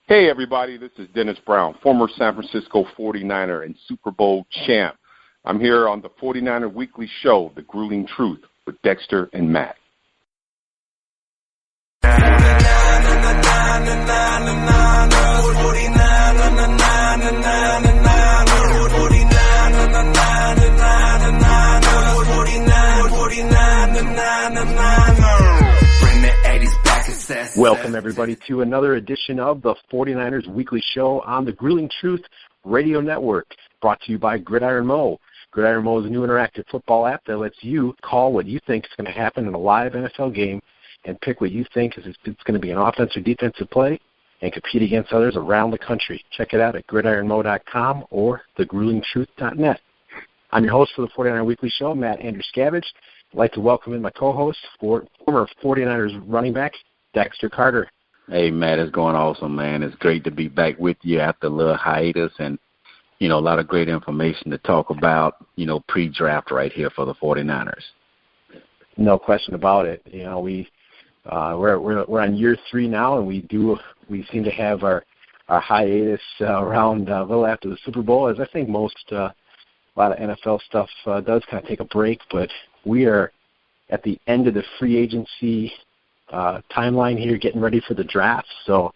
Hey, everybody, this is Dennis Brown, former San Francisco 49er and Super Bowl champ. I'm here on the 49er Weekly Show, The Grueling Truth, with Dexter and Matt. Welcome, everybody, to another edition of the 49ers Weekly Show on the Grueling Truth Radio Network, brought to you by Gridiron Mo. Gridiron Mo is a new interactive football app that lets you call what you think is going to happen in a live NFL game and pick what you think is it's going to be an offense or defensive play and compete against others around the country. Check it out at gridironmo.com or thegruelingtruth.net. I'm your host for the 49er Weekly Show, Matt Andruscavage. I'd like to welcome in my co-host, former 49ers running back, Dexter Carter. Hey, Matt, it's going awesome, man. It's great to be back with you after a little hiatus and, a lot of great information to talk about, pre-draft right here for the 49ers. No question about it. We're on year 3 now, and we seem to have our hiatus around a little after the Super Bowl, as I think most a lot of NFL stuff does kind of take a break, but we are at the end of the free agency timeline here, getting ready for the draft. So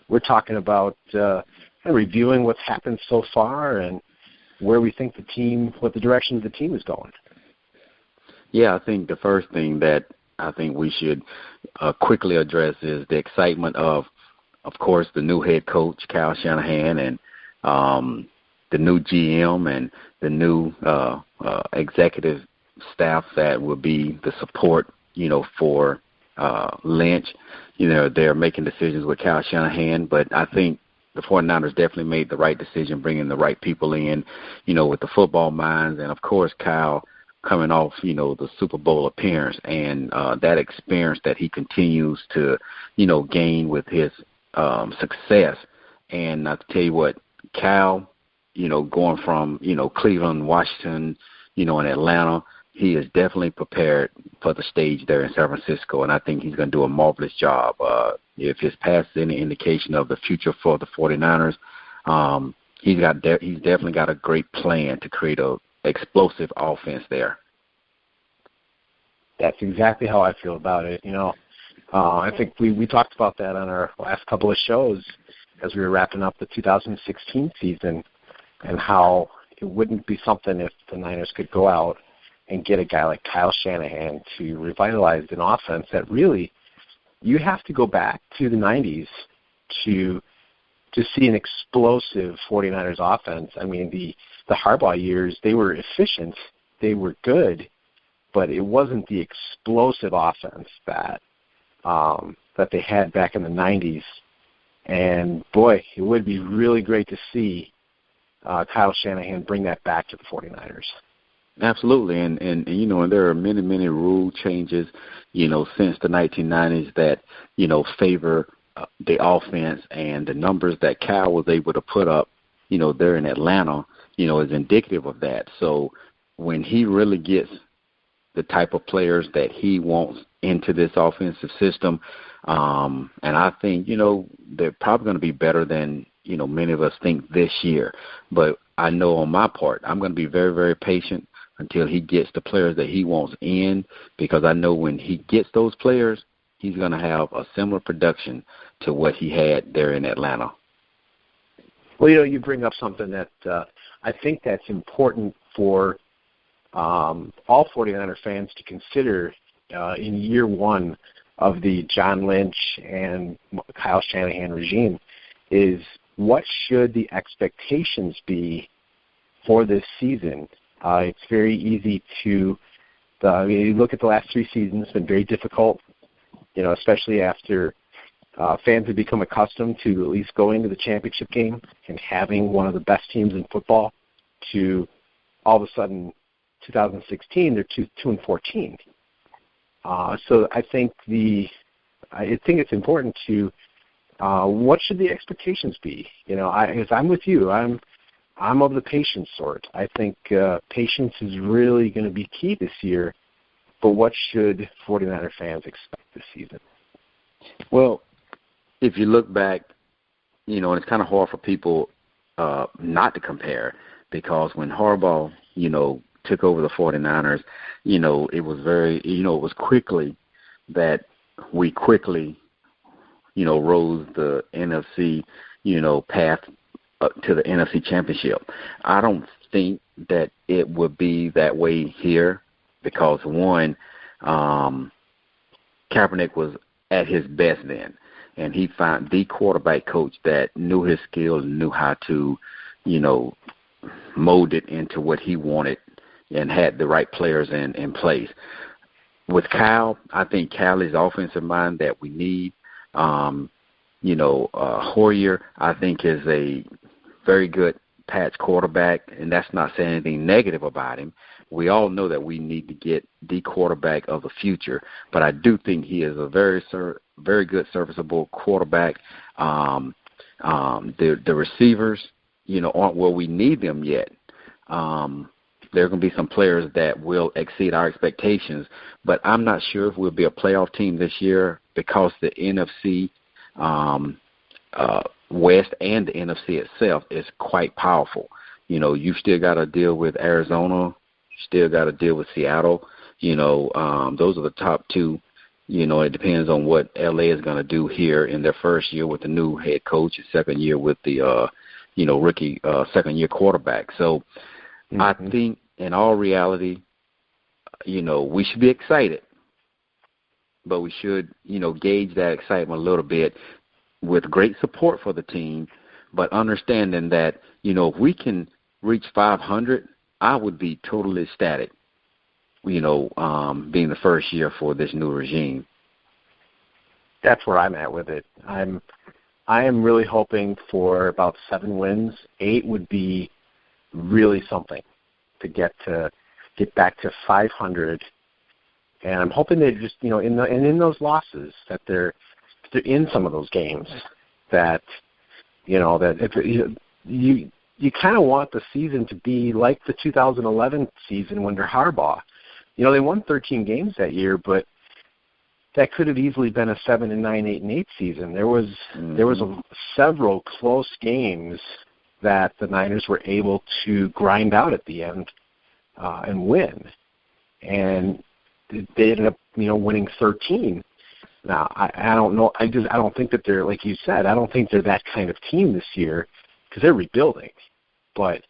we're talking about kind of reviewing what's happened so far and where we think what the direction of the team is going. Yeah, I think the first thing that I think we should quickly address is the excitement of course, the new head coach, Kyle Shanahan, and the new GM and the new executive staff that will be the support, for Lynch. They're making decisions with Kyle Shanahan, but I think the 49ers definitely made the right decision bringing the right people in, with the football minds. And, of course, Kyle coming off, the Super Bowl appearance and that experience that he continues to, gain with his success. And I tell you what, Kyle, going from, Cleveland, Washington, and Atlanta, he is definitely prepared for the stage there in San Francisco, and I think he's going to do a marvelous job. If his past is any indication of the future for the 49ers, he's definitely got a great plan to create an explosive offense there. That's exactly how I feel about it. I think we talked about that on our last couple of shows as we were wrapping up the 2016 season, and how it wouldn't be something if the Niners could go out and get a guy like Kyle Shanahan to revitalize an offense that really, you have to go back to the 90s to see an explosive 49ers offense. I mean, the Harbaugh years, they were efficient, they were good, but it wasn't the explosive offense that they had back in the 90s. And, boy, it would be really great to see Kyle Shanahan bring that back to the 49ers. Absolutely, and there are many rule changes, since the 1990s that, favor the offense, and the numbers that Kyle was able to put up, there in Atlanta, is indicative of that. So when he really gets the type of players that he wants into this offensive system, and I think, they're probably going to be better than, many of us think this year. But I know on my part, I'm going to be very, very patient until he gets the players that he wants in, because I know when he gets those players, he's going to have a similar production to what he had there in Atlanta. Well, you bring up something that I think that's important for all 49er fans to consider in year 1 of the John Lynch and Kyle Shanahan regime is, what should the expectations be for this season? It's very easy to you look at the last 3 seasons. It's been very difficult, especially after fans have become accustomed to at least going to the championship game and having one of the best teams in football, to all of a sudden 2016 they're 2-14. So I think it's important to what should the expectations be? Because I'm with you. I'm of the patience sort. I think patience is really going to be key this year. But what should 49er fans expect this season? Well, if you look back and it's kind of hard for people not to compare, because when Harbaugh, took over the 49ers, it was very, it was quickly that we quickly, rose the NFC, path up to the NFC Championship. I don't think that it would be that way here, because one, Kaepernick was at his best then, and he found the quarterback coach that knew his skill and knew how to, mold it into what he wanted and had the right players in place. With Kyle, I think Kyle is the offensive mind that we need. Hoyer, I think, is a very good patch quarterback, and that's not saying anything negative about him. We all know that we need to get the quarterback of the future, but I do think he is a very good, serviceable quarterback. The receivers, aren't where we need them yet. There are going to be some players that will exceed our expectations, but I'm not sure if we'll be a playoff team this year, because the NFC West and the NFC itself is quite powerful. You've still got to deal with Arizona. You still got to deal with Seattle. Those are the top two. It depends on what LA is going to do here in their first year with the new head coach, and second year with the, rookie second-year quarterback. So I think in all reality, we should be excited, but we should, gauge that excitement a little bit with great support for the team, but understanding that, if we can reach 500, I would be totally ecstatic, being the first year for this new regime. That's where I'm at with it. I am really hoping for about 7 wins. 8 would be really something to get back to 500. And I'm hoping they just, in those losses, that they're in some of those games, that, that if you kind of want the season to be like the 2011 season under Harbaugh. They won 13 games that year, but that could have easily been a 7-9, 8-8 season. There was several close games that the Niners were able to grind out at the end and win, and they ended up winning 13. Now I don't know. I don't think that they're, like you said, I don't think they're that kind of team this year, because they're rebuilding. But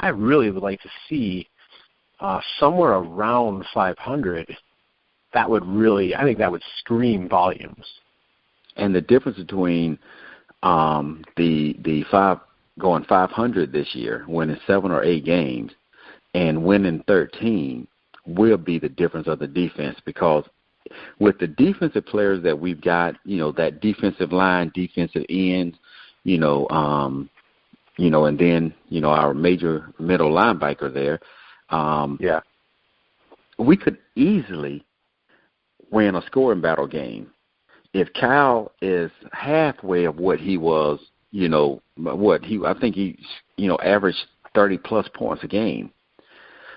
I really would like to see somewhere around 500. That would really, I think that would scream volumes. And the difference between the going 500 this year, winning 7 or 8 games, and winning 13 will be the difference of the defense, because with the defensive players that we've got, that defensive line, defensive ends, and then, our major middle linebacker there, we could easily win a scoring battle game. If Kyle is halfway of what he was, I think he, averaged 30-plus points a game.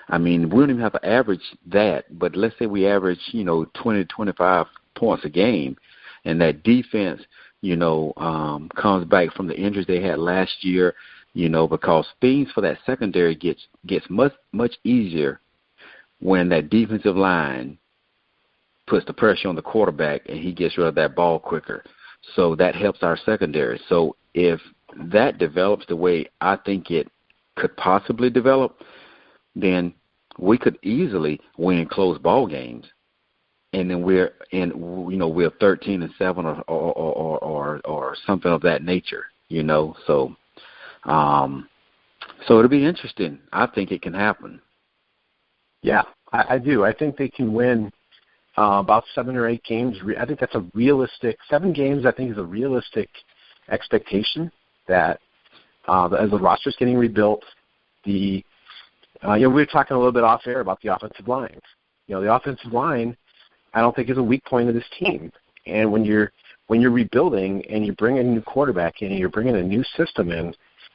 I mean, we don't even have to average that, but let's say we average, 20 to 25 points a game, and that defense, comes back from the injuries they had last year, because things for that secondary gets much easier when that defensive line puts the pressure on the quarterback and he gets rid of that ball quicker. So that helps our secondary. So if that develops the way I think it could possibly develop, then we could easily win close ball games. And then we're 13-7 or something of that nature, So it'll be interesting. I think it can happen. Yeah, I do. I think they can win about 7 or 8 games. I think that's a realistic 7 games. I think is a realistic expectation that as the roster's getting rebuilt, we were talking a little bit off air about the offensive line. The offensive line, I don't think is a weak point of this team. And when you're rebuilding and you bring a new quarterback in and you're bringing a new system in,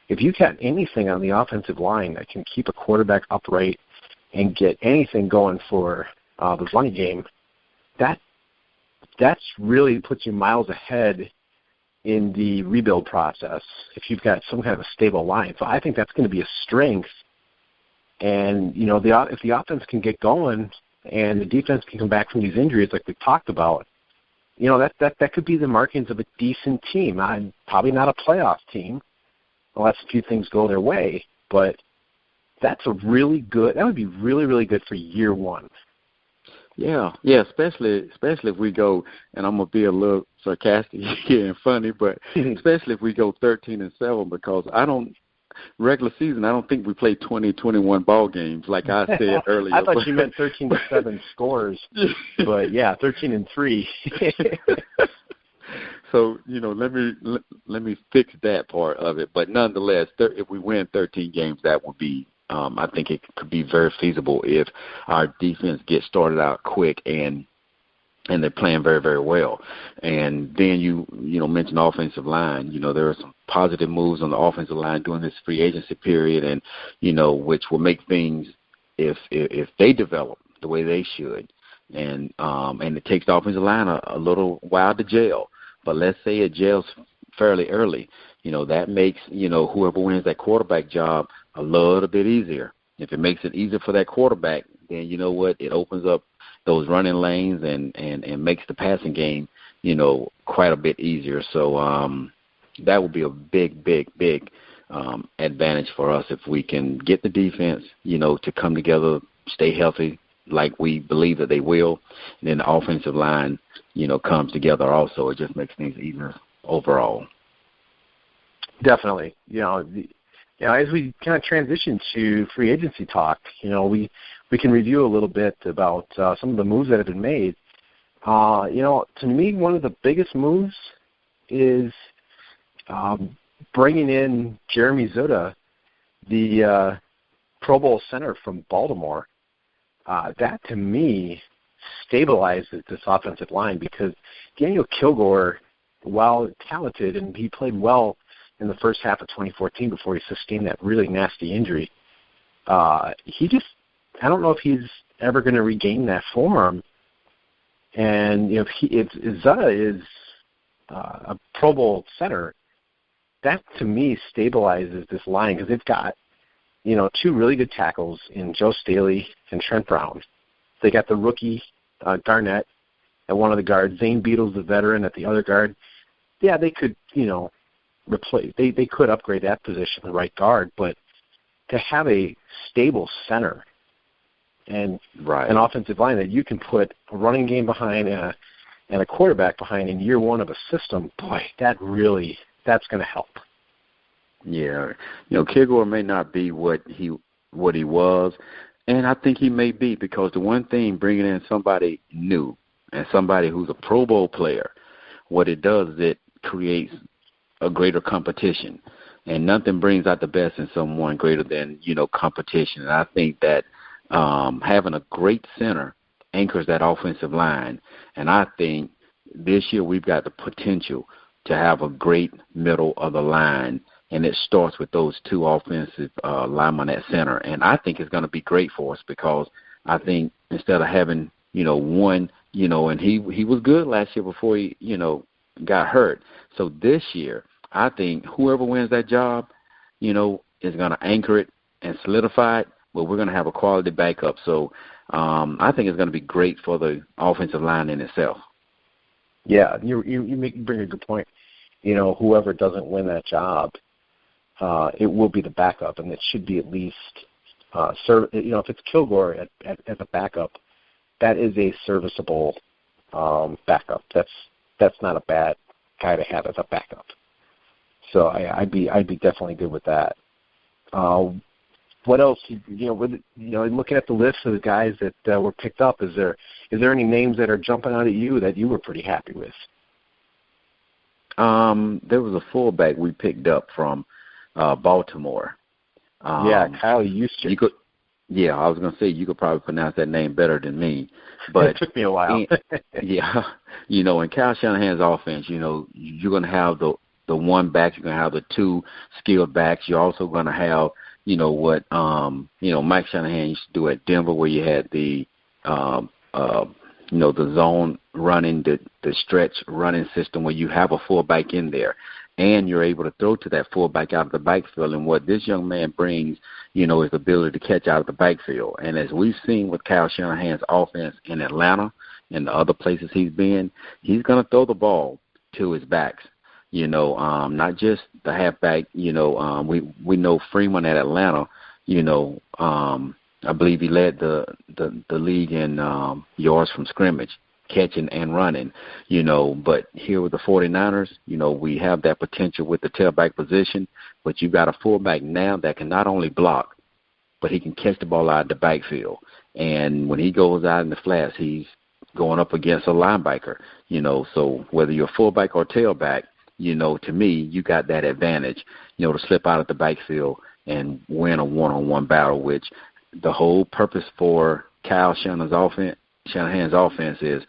if you've got anything on the offensive line that can keep a quarterback upright and get anything going for the running game, that's really puts you miles ahead in the rebuild process if you've got some kind of a stable line. So I think that's going to be a strength. And, if the offense can get going and the defense can come back from these injuries like we've talked about, that could be the markings of a decent team. I'm probably not a playoff team unless a few things go their way, but that would be really, really good for year one. Yeah, especially if we go, and I'm gonna be a little sarcastic here and funny, but especially if we go 13-7, because regular season, I don't think we play 20, 21 ball games like I said earlier. I thought you meant 13-7 scores, but yeah, 13-3. So let me fix that part of it. But nonetheless, if we win 13 games, that would be. I think it could be very feasible if our defense gets started out quick and they're playing very, very well. And then you mentioned offensive line. There are some positive moves on the offensive line during this free agency period, and which will make things, if they develop the way they should, and it takes the offensive line a little while to gel. But let's say it gels fairly early. That makes whoever wins that quarterback job a little bit easier. If it makes it easier for that quarterback, then you know what? It opens up those running lanes and makes the passing game, quite a bit easier. So that would be a big, big, big advantage for us if we can get the defense, to come together, stay healthy like we believe that they will, and then the offensive line, comes together also. It just makes things easier overall. Definitely. As we kind of transition to free agency talk, we can review a little bit about some of the moves that have been made. To me, one of the biggest moves is bringing in Jeremy Zutta, the Pro Bowl center from Baltimore. That, to me, stabilizes this offensive line because Daniel Kilgore, while talented, and he played well in the first half of 2014 before he sustained that really nasty injury, I don't know if he's ever going to regain that form. And if Zutta is a Pro Bowl center, that to me stabilizes this line because they've got two really good tackles in Joe Staley and Trent Brown. They got the rookie Garnett at one of the guards, Zane Beadle's the veteran at the other guard. Yeah, they could replace. They could upgrade that position, the right guard, but to have a stable center and an offensive line that you can put a running game behind and a quarterback behind in year one of a system, boy, that's going to help. Yeah, Kilgore may not be what he was, and I think he may be because the one thing bringing in somebody new and somebody who's a Pro Bowl player, what it does is it creates a greater competition, and nothing brings out the best in someone greater than competition. And I think that having a great center anchors that offensive line, and I think this year we've got the potential to have a great middle of the line, and it starts with those two offensive linemen at center. And I think it's going to be great for us because I think instead of having one, and he was good last year before he got hurt. So this year, I think whoever wins that job, is going to anchor it and solidify it, but we're going to have a quality backup. So I think it's going to be great for the offensive line in itself. Yeah, you bring a good point. Whoever doesn't win that job, it will be the backup, and it should be at least if it's Kilgore as a backup, that is a serviceable backup. That's not a bad guy to have as a backup. So I'd be definitely good with that. What else? Looking at the list of the guys that were picked up, is there any names that are jumping out at you that you were pretty happy with? There was a fullback we picked up from Baltimore. Kyle Juszczyk. I was going to say you could probably pronounce that name better than me, but it took me a while. In Kyle Shanahan's offense, you're going to have the one back, you're going to have the two skilled backs. You're also going to have, what Mike Shanahan used to do at Denver, where you had the the zone running, the stretch running system where you have a fullback in there, and you're able to throw to that fullback out of the backfield. And what this young man brings, is the ability to catch out of the backfield. And as we've seen with Kyle Shanahan's offense in Atlanta and the other places he's been, he's going to throw the ball to his backs. Not just the halfback. We know Freeman at Atlanta. I believe he led the league in yards from scrimmage, catching and running. But here with the 49ers, we have that potential with the tailback position. But you've got a fullback now that can not only block, but he can catch the ball out of the backfield. And when he goes out in the flats, he's going up against a linebacker. So whether you're a fullback or tailback, to me, you got that advantage, to slip out of the backfield and win a one-on-one battle, which the whole purpose for Kyle Shanahan's offense is,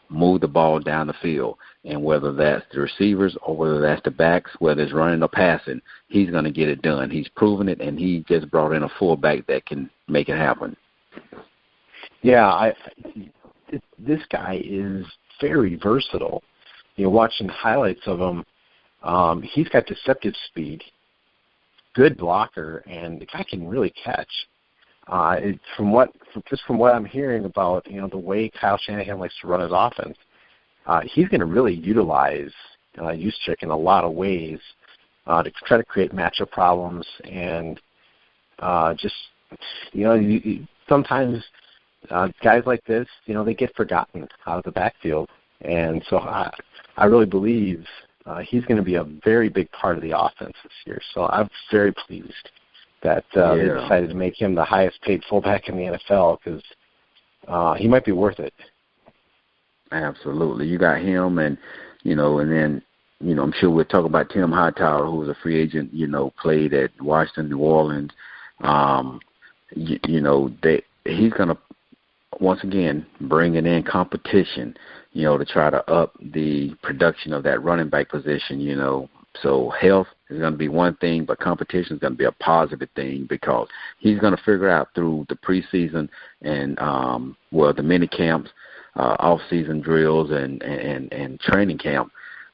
move the ball down the field. And whether that's the receivers or whether that's the backs, whether it's running or passing, he's going to get it done. He's proven it, and he just brought in a fullback that can make it happen. Yeah, this guy is very versatile. Watching highlights of him, he's got deceptive speed, good blocker, and the guy can really catch. From what I'm hearing about, the way Kyle Shanahan likes to run his offense, he's going to really utilize Juszczyk in a lot of ways to try to create matchup problems and sometimes guys like this, they get forgotten out of the backfield, and so I really believe he's going to be a very big part of the offense this year. So I'm very pleased that they decided to make him the highest paid fullback in the NFL because he might be worth it. Absolutely. You got him and then, I'm sure we'll talk about Tim Hightower, who was a free agent, played at Washington, New Orleans. He's going to, once again, bringing in competition, to try to up the production of that running back position, So health is going to be one thing, but competition is going to be a positive thing because he's going to figure out through the preseason and, the mini camps, off-season drills and training camp,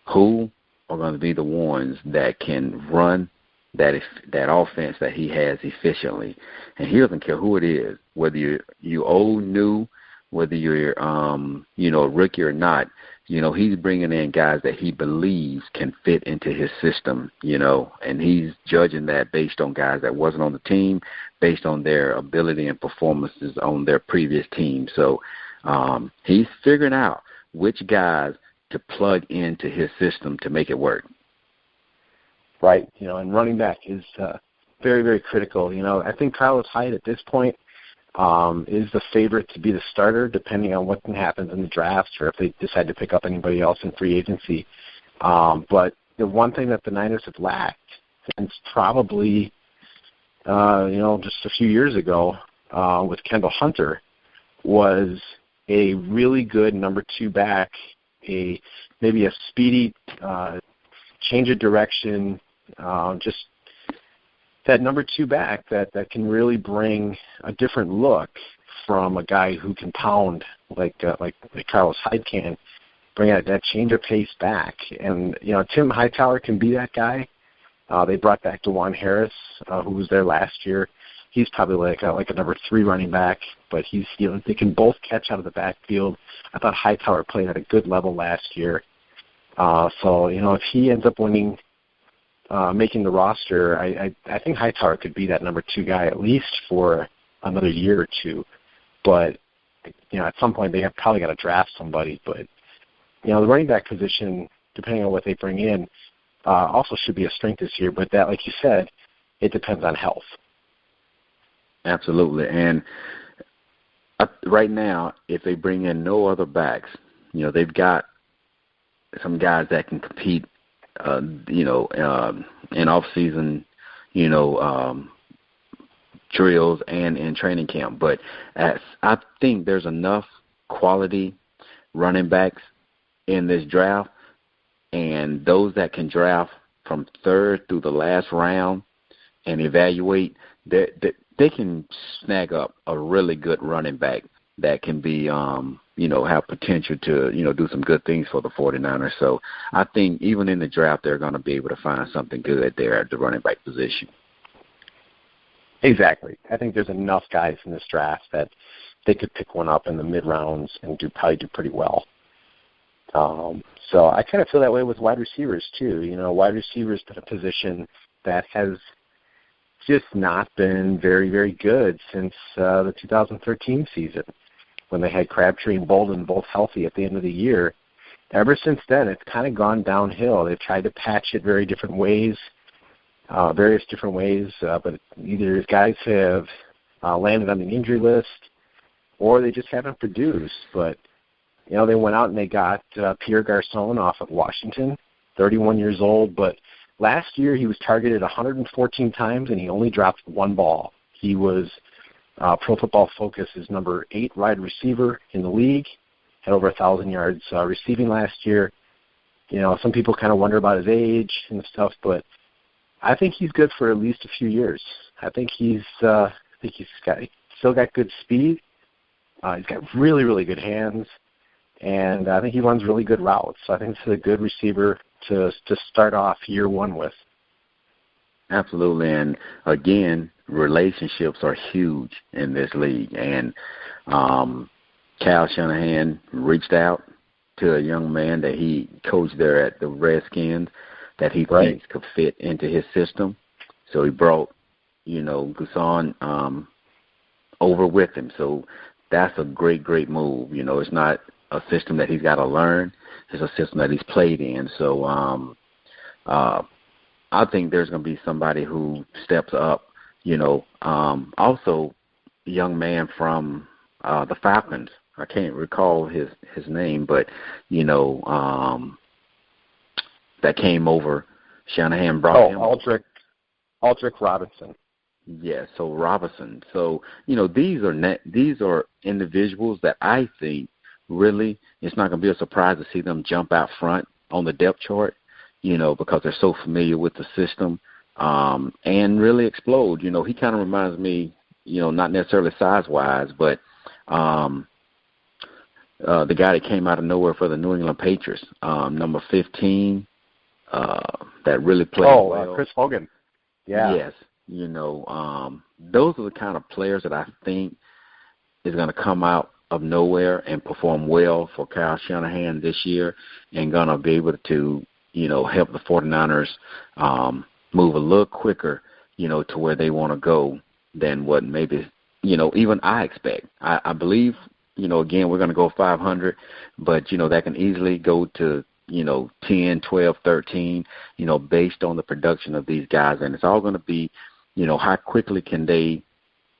who are going to be the ones that can run that offense that he has efficiently. And he doesn't care who it is, whether you old, new, whether you're, a rookie or not. He's bringing in guys that he believes can fit into his system, and he's judging that based on guys that wasn't on the team, based on their ability and performances on their previous team. So he's figuring out which guys to plug into his system to make it work. Right, and running back is very, very critical. I think Carlos Hyde at this point is the favorite to be the starter, depending on what happens in the draft or if they decide to pick up anybody else in free agency. But the one thing that the Niners have lacked since probably, just a few years ago with Kendall Hunter was a really good number two back, maybe a speedy change of direction, just that number two back that can really bring a different look from a guy who can pound like Carlos Hyde can, bring out that change of pace back. And, Tim Hightower can be that guy. They brought back DeJuan Harris, who was there last year. He's probably like a number three running back, but they can both catch out of the backfield. I thought Hightower played at a good level last year. So, if he ends up making the roster, I think Hightower could be that number two guy at least for another year or two. But, at some point they have probably got to draft somebody. But, the running back position, depending on what they bring in, also should be a strength this year. But that, like you said, it depends on health. Absolutely. And right now, if they bring in no other backs, they've got some guys that can compete in off-season, drills and in training camp. But I think there's enough quality running backs in this draft, and those that can draft from third through the last round and evaluate, they can snag up a really good running back that can be have potential to, do some good things for the 49ers. So I think even in the draft, they're going to be able to find something good there at the running back position. Exactly. I think there's enough guys in this draft that they could pick one up in the mid-rounds and probably do pretty well. So I kind of feel that way with wide receivers too. Wide receivers been a position that has just not been very, very good since the 2013 season when they had Crabtree and Bolden both healthy at the end of the year. Ever since then, it's kind of gone downhill. They've tried to patch it various different ways, but either guys have landed on the injury list or they just haven't produced. But they went out and they got Pierre Garçon off of Washington, 31 years old. But last year he was targeted 114 times and he only dropped one ball. He was Pro Football Focus's number 8 wide receiver in the league, had over 1,000 yards receiving last year. Some people kind of wonder about his age and stuff, but I think he's good for at least a few years. I think he's still got good speed. He's got really, really good hands. And I think he runs really good routes. So I think this is a good receiver to start off year one with. Absolutely. And, again, relationships are huge in this league. And Kyle Shanahan reached out to a young man that he coached there at the Redskins that he thinks could fit into his system. So he brought, Garçon over with him. So that's a great, great move. It's not a system that he's got to learn. It's a system that he's played in. So I think there's going to be somebody who steps up, also a young man from the Falcons. I can't recall his name, but, that came over. Shanahan brought him. Aldrick Robinson. Yes, so Robinson. So, these are individuals that I think really it's not going to be a surprise to see them jump out front on the depth chart, because they're so familiar with the system and really explode. He kind of reminds me, not necessarily size-wise, but the guy that came out of nowhere for the New England Patriots, number 15, that really played well. Chris Hogan. Yeah. Yes. Those are the kind of players that I think is going to come out of nowhere and perform well for Kyle Shanahan this year and going to be able to, help the 49ers move a little quicker, to where they want to go than what maybe, even I expect. I believe, again, we're going to go 500, but, that can easily go to, 10, 12, 13, based on the production of these guys. And it's all going to be, how quickly can they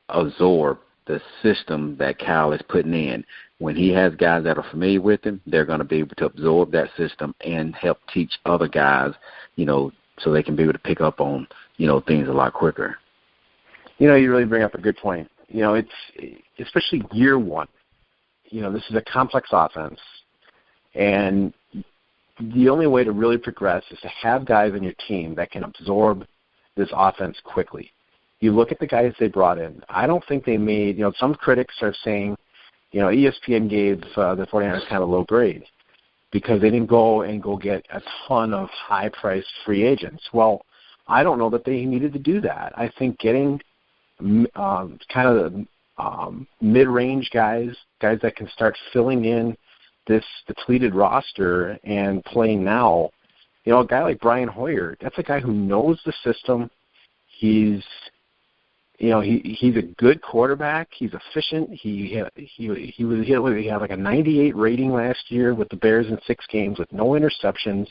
absorb the system that Kyle is putting in. When he has guys that are familiar with him, they're going to be able to absorb that system and help teach other guys, so they can be able to pick up on, things a lot quicker. You really bring up a good point. It's especially year one. This is a complex offense, and the only way to really progress is to have guys on your team that can absorb this offense quickly. You look at the guys they brought in. I don't think they made, some critics are saying, ESPN gave the 49ers kind of low grade because they didn't go get a ton of high-priced free agents. Well, I don't know that they needed to do that. I think getting kind of mid-range guys that can start filling in this depleted roster and playing now, a guy like Brian Hoyer, that's a guy who knows the system. He's a good quarterback. He's efficient. He had like a 98 rating last year with the Bears in 6 games with no interceptions.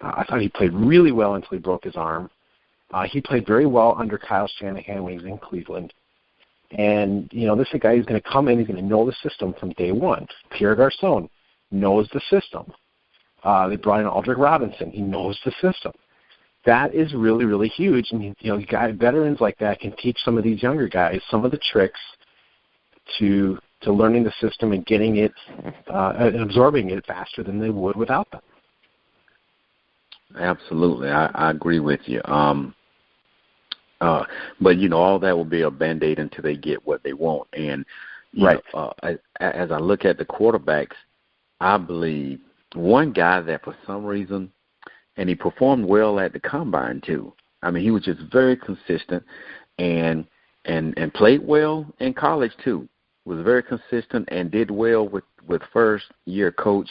I thought he played really well until he broke his arm. He played very well under Kyle Shanahan when he was in Cleveland. And, this is a guy who's going to come in, he's going to know the system from day one. Pierre Garçon knows the system. They brought in Aldrick Robinson. He knows the system. That is really, really huge. And, veterans like that can teach some of these younger guys some of the tricks to learning the system and getting it and absorbing it faster than they would without them. Absolutely. I agree with you. But, all that will be a Band-Aid until they get what they want. And, Right. As I look at the quarterbacks, I believe one guy that for some reason, and he performed well at the combine too. I mean, he was just very consistent and played well in college too. Was very consistent and did well with first year coach.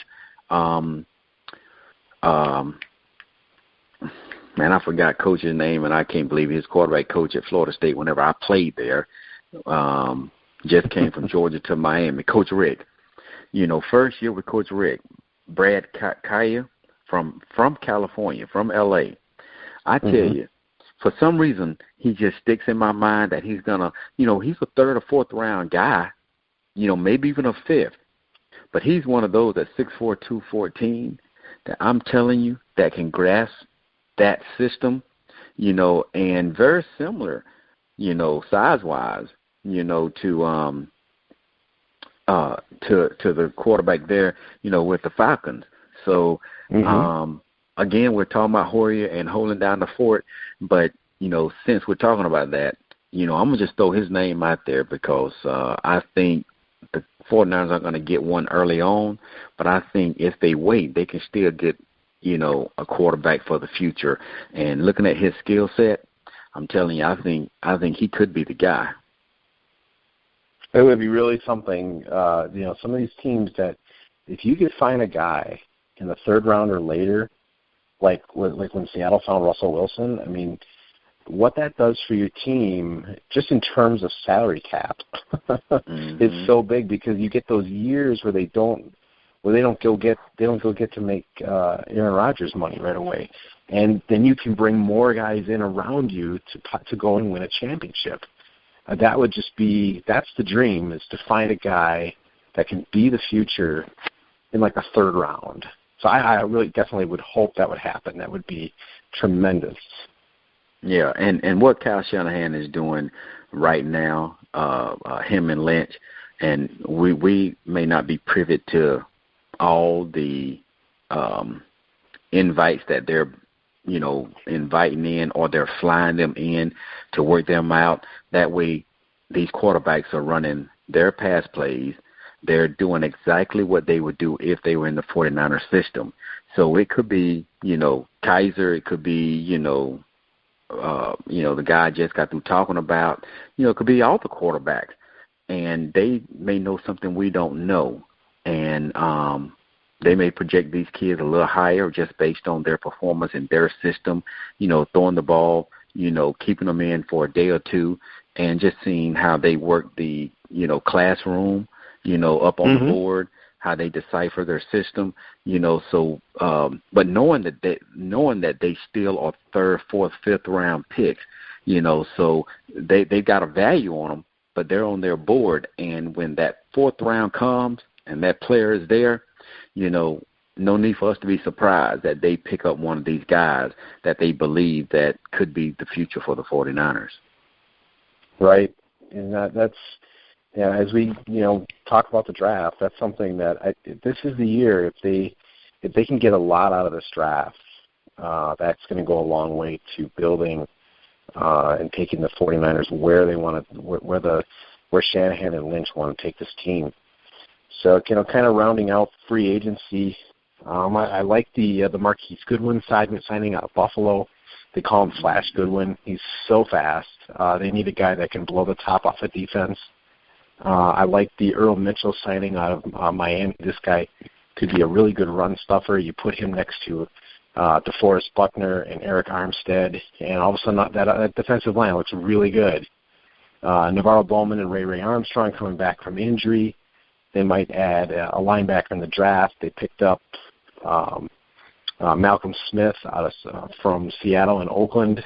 Man, I forgot coach's name, and I can't believe his quarterback coach at Florida State whenever I played there. Just came from Georgia to Miami. Coach Rick. First year with Coach Rick. Brad Kaya from California, from L.A. I tell you, for some reason, he just sticks in my mind that he's going to, he's a third or fourth round guy, maybe even a fifth. But he's one of those at 6'4", 214 that I'm telling you that can grasp that system, and very similar, size-wise, to the quarterback there, with the Falcons. So, again, we're talking about Hoyer and holding down the fort, but, since we're talking about that, I'm going to just throw his name out there because I think the 49ers aren't going to get one early on, but I think if they wait, they can still get, a quarterback for the future. And looking at his skill set, I'm telling you, I think he could be the guy. It would be really something, some of these teams that if you could find a guy in the third round or later, like when Seattle found Russell Wilson, I mean, what that does for your team, just in terms of salary cap, is so big because you get those years where they don't go get to make Aaron Rodgers money right away, and then you can bring more guys in around you to go and win a championship. That would just be that's the dream, is to find a guy that can be the future in like the third round. So I really definitely would hope that would happen. That would be tremendous. Yeah, and what Kyle Shanahan is doing right now, him and Lynch, and we may not be privy to all the invites that they're, inviting in, or they're flying them in to work them out. That way these quarterbacks are running their pass plays. They're doing exactly what they would do if they were in the 49ers system. So it could be, Kaiser, it could be, the guy I just got through talking about, it could be all the quarterbacks. And they may know something we don't know. And they may project these kids a little higher just based on their performance in their system, throwing the ball, keeping them in for a day or two, and just seeing how they work the, classroom, up on the board, how they decipher their system, so but knowing that they still are third, fourth, fifth round picks, so they've got a value on them, but they're on their board. And when that fourth round comes and that player is there, no need for us to be surprised that they pick up one of these guys that they believe that could be the future for the 49ers. Right. And that's, as we, talk about the draft, that's something that this is the year, if they can get a lot out of this draft, that's going to go a long way to building and taking the 49ers where they want to, where Shanahan and Lynch want to take this team. So, kind of rounding out free agency, I like the Marquise Goodwin signing out of Buffalo. They call him Flash Goodwin. He's so fast. They need a guy that can blow the top off of defense. I like the Earl Mitchell signing out of Miami. This guy could be a really good run stuffer. You put him next to DeForest Buckner and Eric Armstead, and all of a sudden that defensive line looks really good. Navarro Bowman and Ray Armstrong coming back from injury. They might add a linebacker in the draft. They picked up Malcolm Smith from Seattle and Oakland.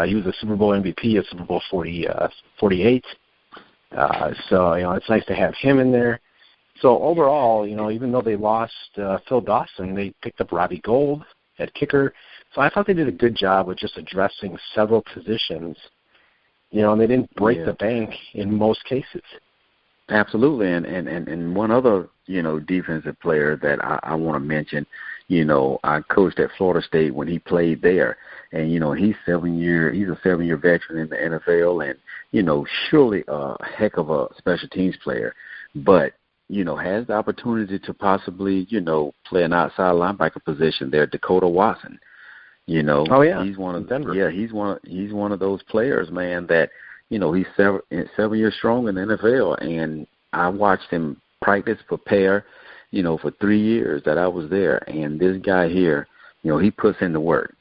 He was a Super Bowl MVP at Super Bowl 48. So, it's nice to have him in there. So overall, even though they lost Phil Dawson, they picked up Robbie Gould at kicker. So I thought they did a good job with just addressing several positions, and they didn't break the bank in most cases. Absolutely. And one other, defensive player that I want to mention, I coached at Florida State when he played there, And, he's a 7-year veteran in the NFL and, surely a heck of a special teams player. But, has the opportunity to possibly, play an outside linebacker position there, Dakota Watson. Oh yeah, he's one of Denver. Yeah, he's one of those players, man, that, he's 7 years strong in the NFL, and I watched him practice, prepare, for 3 years that I was there. And this guy here, he puts in the work.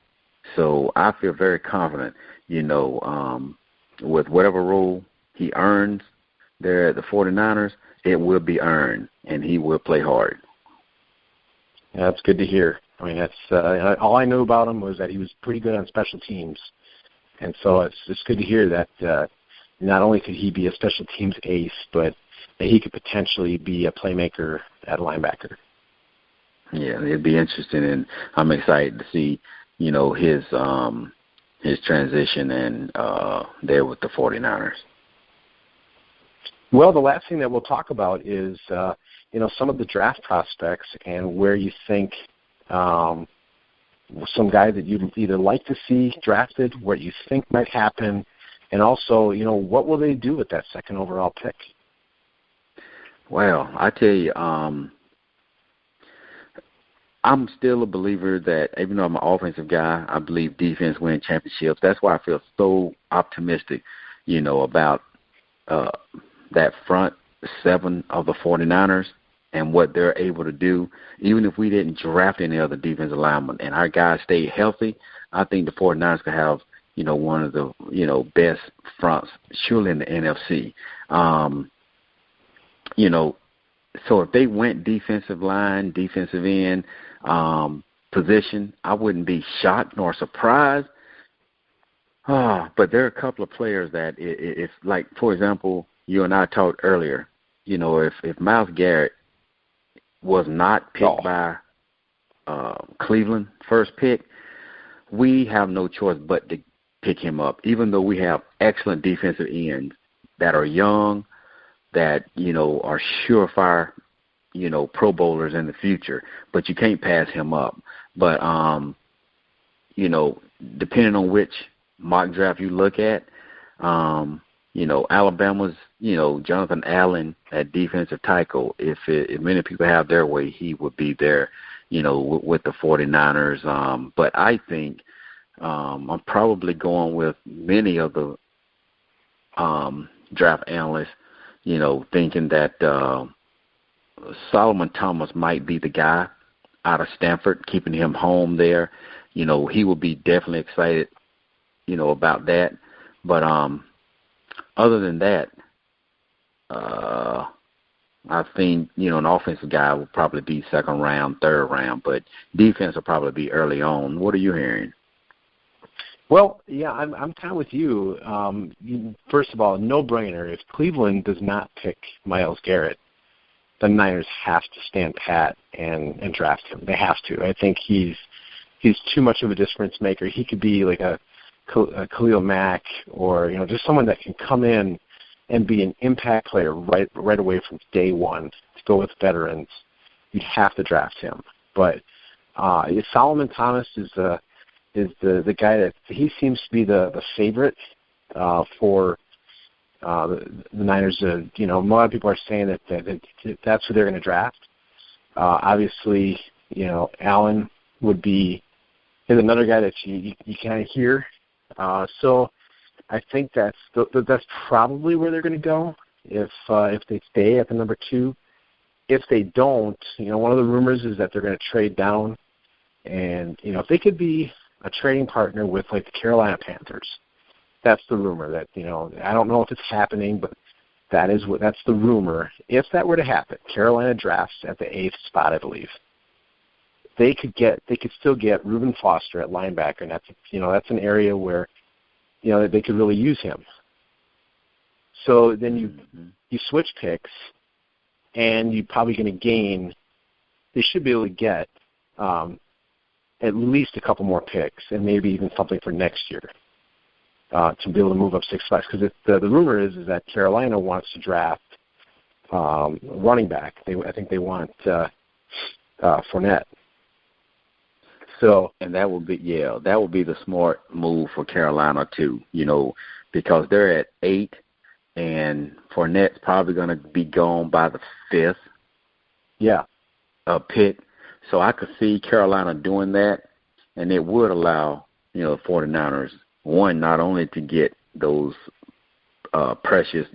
So I feel very confident, with whatever role he earns there at the 49ers, it will be earned, and he will play hard. Yeah, that's good to hear. I mean, that's all I knew about him was that he was pretty good on special teams. And so it's good to hear that not only could he be a special teams ace, but that he could potentially be a playmaker at linebacker. Yeah, it'd be interesting, and I'm excited to see, his transition and there with the 49ers. Well, the last thing that we'll talk about is, some of the draft prospects and where you think some guys that you'd either like to see drafted, what you think might happen, and also, what will they do with that second overall pick? Well, I tell you, I'm still a believer that even though I'm an offensive guy, I believe defense wins championships. That's why I feel so optimistic, about that front seven of the 49ers and what they're able to do. Even if we didn't draft any other defensive linemen and our guys stay healthy, I think the 49ers could have, one of the, best fronts surely in the NFC. So if they went defensive line, defensive end, position, I wouldn't be shocked nor surprised. But there are a couple of players that if like, for example, you and I talked earlier, if Myles Garrett was not picked by Cleveland first pick, we have no choice but to pick him up, even though we have excellent defensive ends that are young, that, are surefire, Pro Bowlers in the future, but you can't pass him up. But, depending on which mock draft you look at, Alabama's, Jonathan Allen at defensive tackle, if many people have their way, he would be there, with the 49ers. But I think I'm probably going with many of the draft analysts, thinking that Solomon Thomas might be the guy out of Stanford, keeping him home there. He will be definitely excited, about that. But other than that, I think, an offensive guy will probably be second round, third round, but defense will probably be early on. What are you hearing? Well, yeah, I'm kind of with you. First of all, no-brainer. If Cleveland does not pick Myles Garrett, the Niners have to stand pat and draft him. They have to. I think he's too much of a difference maker. He could be like a Khalil Mack or, just someone that can come in and be an impact player right away from day one to go with veterans. You'd have to draft him. But Solomon Thomas is the guy that he seems to be the favorite for the Niners. A lot of people are saying that's who they're going to draft. Obviously, Allen is another guy that you kind of hear. So I think that's probably where they're going to go if they stay at the number 2. If they don't, one of the rumors is that they're going to trade down, and if they could be a trading partner with like the Carolina Panthers. That's the rumor that, I don't know if it's happening, but that's the rumor. If that were to happen, Carolina drafts at the 8th spot, I believe. They could still get Reuben Foster at linebacker, and that's an area where, they could really use him. So then you switch picks, and you're probably going to gain. They should be able to get at least a couple more picks, and maybe even something for next year to be able to move up 6 spots. Because the rumor is that Carolina wants to draft running back. I think they want Fournette. So, and that would be the smart move for Carolina too. Because they're at 8, and Fournette's probably going to be gone by the 5th. Yeah. Pick. So I could see Carolina doing that, and it would allow the 49ers, one, not only to get those precious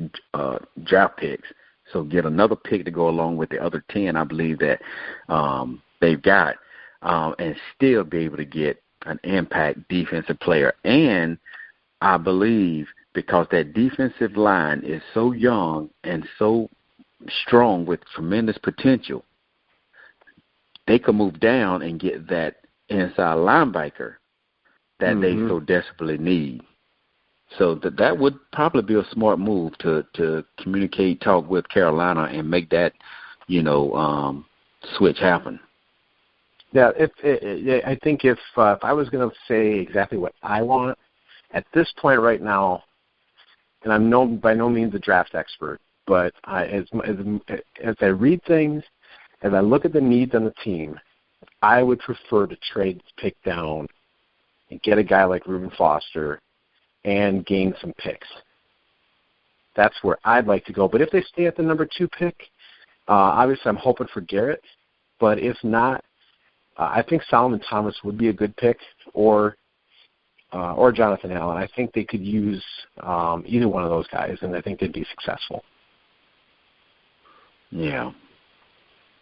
draft picks, so get another pick to go along with the other 10, I believe that they've got, and still be able to get an impact defensive player. And I believe because that defensive line is so young and so strong with tremendous potential, they could move down and get that inside linebacker that they so desperately need. So that would probably be a smart move to communicate, talk with Carolina, and make that, switch happen. Yeah, I think if I was going to say exactly what I want at this point right now, and I'm by no means a draft expert, but as I read things, as I look at the needs on the team, I would prefer to trade pick down and get a guy like Reuben Foster and gain some picks. That's where I'd like to go. But if they stay at the number 2 pick, obviously I'm hoping for Garrett. But if not, I think Solomon Thomas would be a good pick, or Jonathan Allen. I think they could use either one of those guys, and I think they'd be successful. Yeah.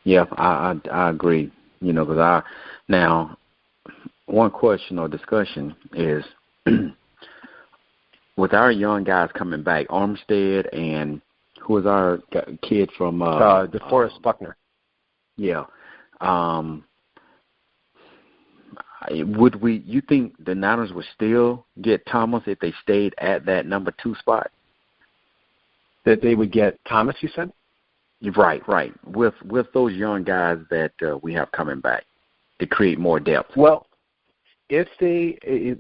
Yeah, I agree. Because now one question or discussion is with our young guys coming back, Armstead and who is our kid from DeForest Buckner. Yeah. You think the Niners would still get Thomas if they stayed at that number 2 spot? That they would get Thomas, you said? Right. With those young guys that we have coming back to create more depth. Well, it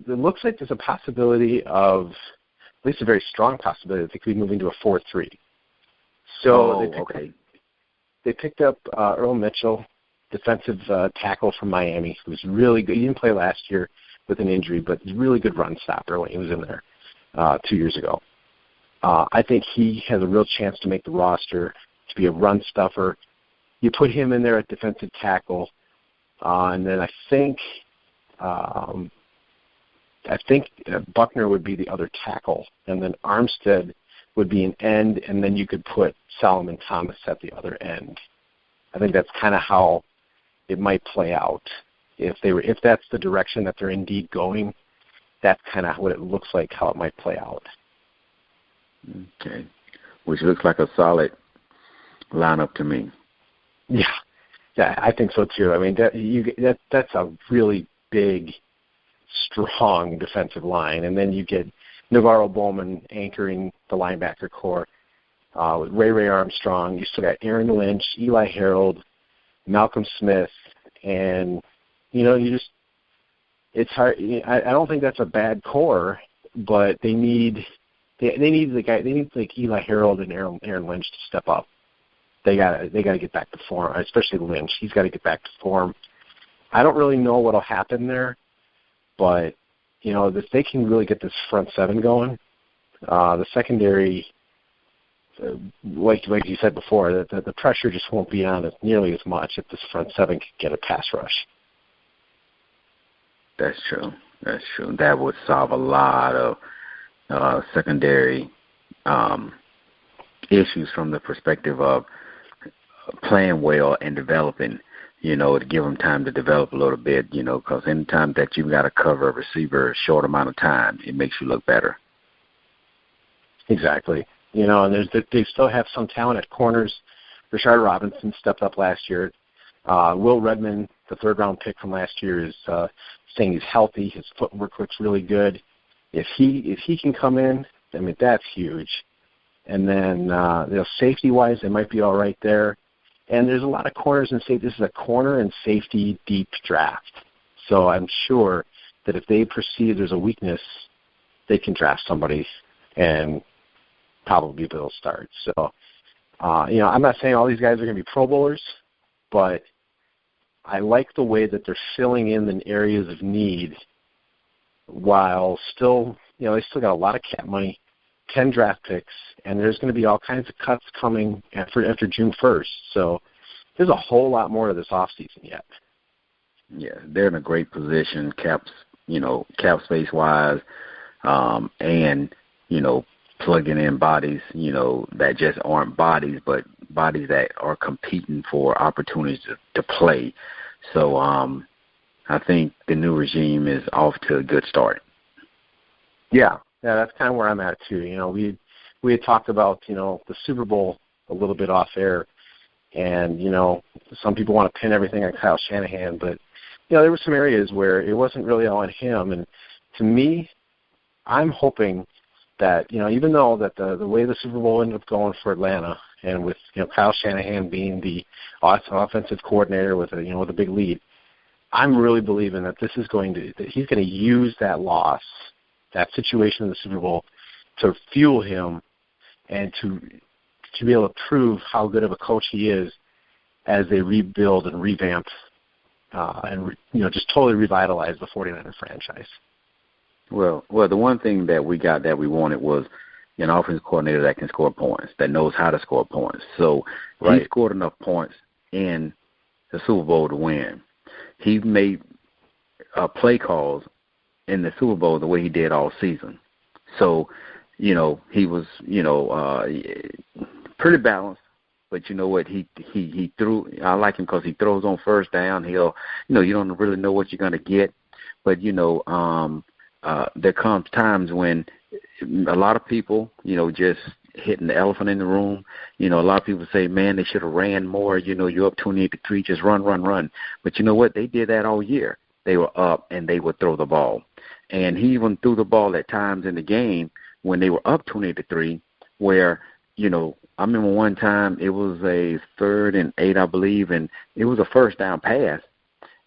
looks like there's a possibility of, at least a very strong possibility, that they could be moving to a 4-3. So they picked up Earl Mitchell, defensive tackle from Miami, who's really good. He didn't play last year with an injury, but he's a really good run stopper when he was in there 2 years ago. I think he has a real chance to make the roster, to be a run stuffer. You put him in there at defensive tackle, and then I think Buckner would be the other tackle, and then Armstead would be an end, and then you could put Solomon Thomas at the other end. I think that's kind of how it might play out. If that's the direction that they're indeed going, that's kind of what it looks like, how it might play out. Okay, which looks like a solid lineup to me. Yeah, I think so too. I mean, that's a really big, strong defensive line, and then you get Navarro Bowman anchoring the linebacker core with Ray Armstrong. You still got Aaron Lynch, Eli Harold, Malcolm Smith, and it's hard. I don't think that's a bad core, but they need like Eli Harold and Aaron Lynch to step up. They got to get back to form, especially Lynch. He's got to get back to form. I don't really know what'll happen there, but if they can really get this front 7 going, the secondary, like you said before, that the pressure just won't be on it nearly as much if this front 7 can get a pass rush. That's true. That would solve a lot of secondary issues from the perspective of playing well and developing, to give them time to develop a little bit, because anytime that you've got to cover a receiver a short amount of time, it makes you look better. Exactly. And they still have some talent at corners. Rashard Robinson stepped up last year. Will Redmond, the 3rd-round pick from last year, is saying he's healthy. His footwork looks really good. If he can come in, I mean, that's huge. And then safety-wise, they might be all right there. And there's a lot of corners and safety. This is a corner and safety deep draft. So I'm sure that if they perceive there's a weakness, they can draft somebody and probably they'll start. So, I'm not saying all these guys are going to be Pro Bowlers, but I like the way that they're filling in the areas of need while still, they still got a lot of cap money, 10 draft picks, and there's going to be all kinds of cuts coming after June 1st. So there's a whole lot more to this offseason yet. Yeah, they're in a great position, cap space wise, and plugging in bodies, that just aren't bodies, but bodies that are competing for opportunities to play. So I think the new regime is off to a good start. Yeah, that's kind of where I'm at too. We had talked about the Super Bowl a little bit off air, and some people want to pin everything on Kyle Shanahan, but there were some areas where it wasn't really all on him. And to me, I'm hoping that even though that the way the Super Bowl ended up going for Atlanta, and with Kyle Shanahan being the offensive coordinator with a big lead, I'm really believing that this is that he's going to use that loss, that situation in the Super Bowl, to fuel him and to be able to prove how good of a coach he is as they rebuild and revamp and just totally revitalize the 49er franchise. Well, the one thing that we got that we wanted was an offensive coordinator that can score points, that knows how to score points. So right. He scored enough points in the Super Bowl to win. He made play calls in the Super Bowl the way he did all season. So, he was, pretty balanced. But you know what? He threw. I like him because he throws on first down. He'll, you don't really know what you're going to get. But there comes times when a lot of people, just hitting the elephant in the room. A lot of people say, man, they should have ran more. You're up 28-3, just run. But you know what? They did that all year. They were up and they would throw the ball. And he even threw the ball at times in the game when they were up 28-3, where, I remember one time it was a 3rd and 8, I believe, and it was a first down pass.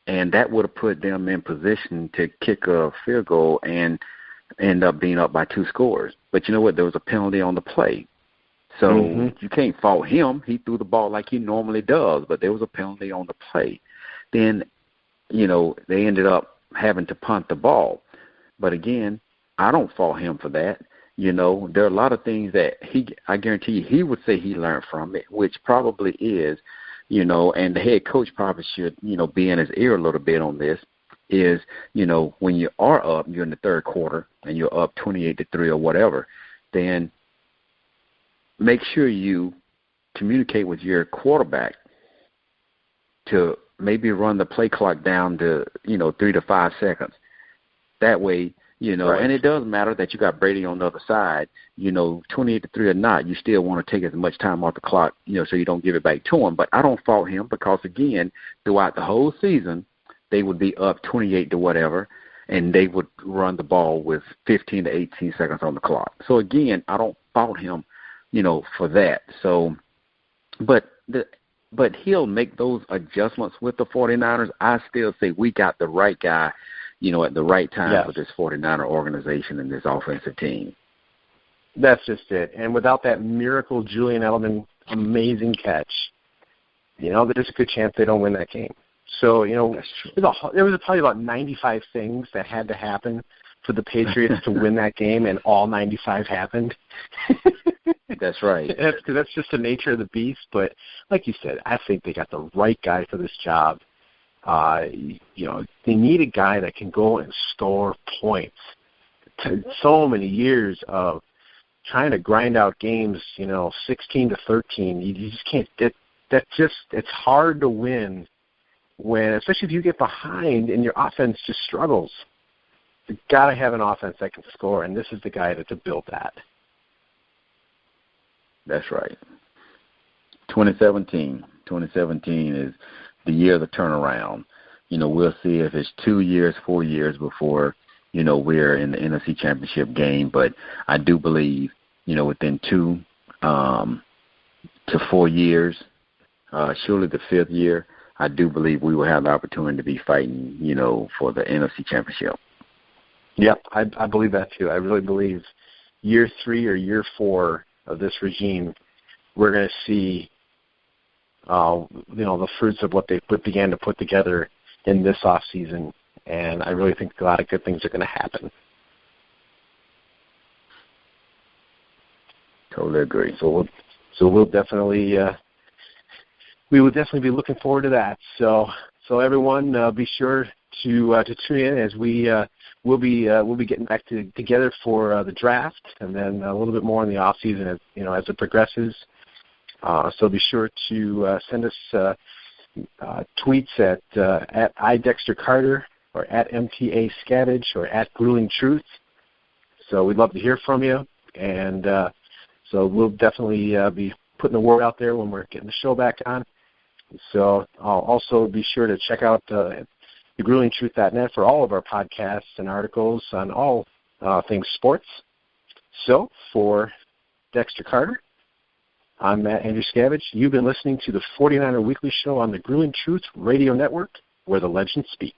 And that would have put them in position to kick a field goal and end up being up by 2 scores. But you know what? There was a penalty on the play. So you can't fault him. He threw the ball like he normally does, but there was a penalty on the play. Then, they ended up having to punt the ball. But again, I don't fault him for that. There are a lot of things that I guarantee you, he would say he learned from it, which probably is, and the head coach probably should, be in his ear a little bit on this, is, when you are up, you're in the third quarter, and you're up 28-3 or whatever, then make sure you communicate with your quarterback to maybe run the play clock down to, 3 to 5 seconds. That way, right. And it does matter that you got Brady on the other side, 28-3 or not, you still want to take as much time off the clock, so you don't give it back to him. But I don't fault him because, again, throughout the whole season, they would be up 28 to whatever, and they would run the ball with 15 to 18 seconds on the clock. So, again, I don't fault him, for that. So, but he'll make those adjustments with the 49ers. I still say we got the right guy, at the right time for this 49er organization and this offensive team. That's just it. And without that miracle Julian Edelman amazing catch, there's a good chance they don't win that game. So, there was probably about 95 things that had to happen for the Patriots to win that game, and all 95 happened. That's right. That's just the nature of the beast. But like you said, I think they got the right guy for this job. They need a guy that can go and score points. So many years of trying to grind out games, 16-13, you just can't. It's hard to win when, especially if you get behind and your offense just struggles. You've got to have an offense that can score, and this is the guy to build that. That's right. 2017 is the year of the turnaround. We'll see if it's 2 years, 4 years before, we're in the NFC Championship game. But I do believe, within 2 to 4 years, surely the 5th year, I do believe we will have the opportunity to be fighting, for the NFC Championship. Yep, I believe that too. I really believe year 3 or year 4 of this regime, we're going to see the fruits of what they began to put together in this off season, and I really think a lot of good things are going to happen. Totally agree. So we'll definitely we will definitely be looking forward to that. So everyone, be sure to tune in as we'll be getting back together for the draft, and then a little bit more in the off season as it progresses. So be sure to send us tweets at @idextercarter or at @mtascavage or at Grueling Truth. So we'd love to hear from you, and so we'll definitely be putting the word out there when we're getting the show back on. So I'll also be sure to check out thegruelingtruth.net for all of our podcasts and articles on all things sports. So for Dexter Carter, I'm Matt Andruscavage. You've been listening to the 49er Weekly Show on the Grueling Truth Radio Network, where the legends speak.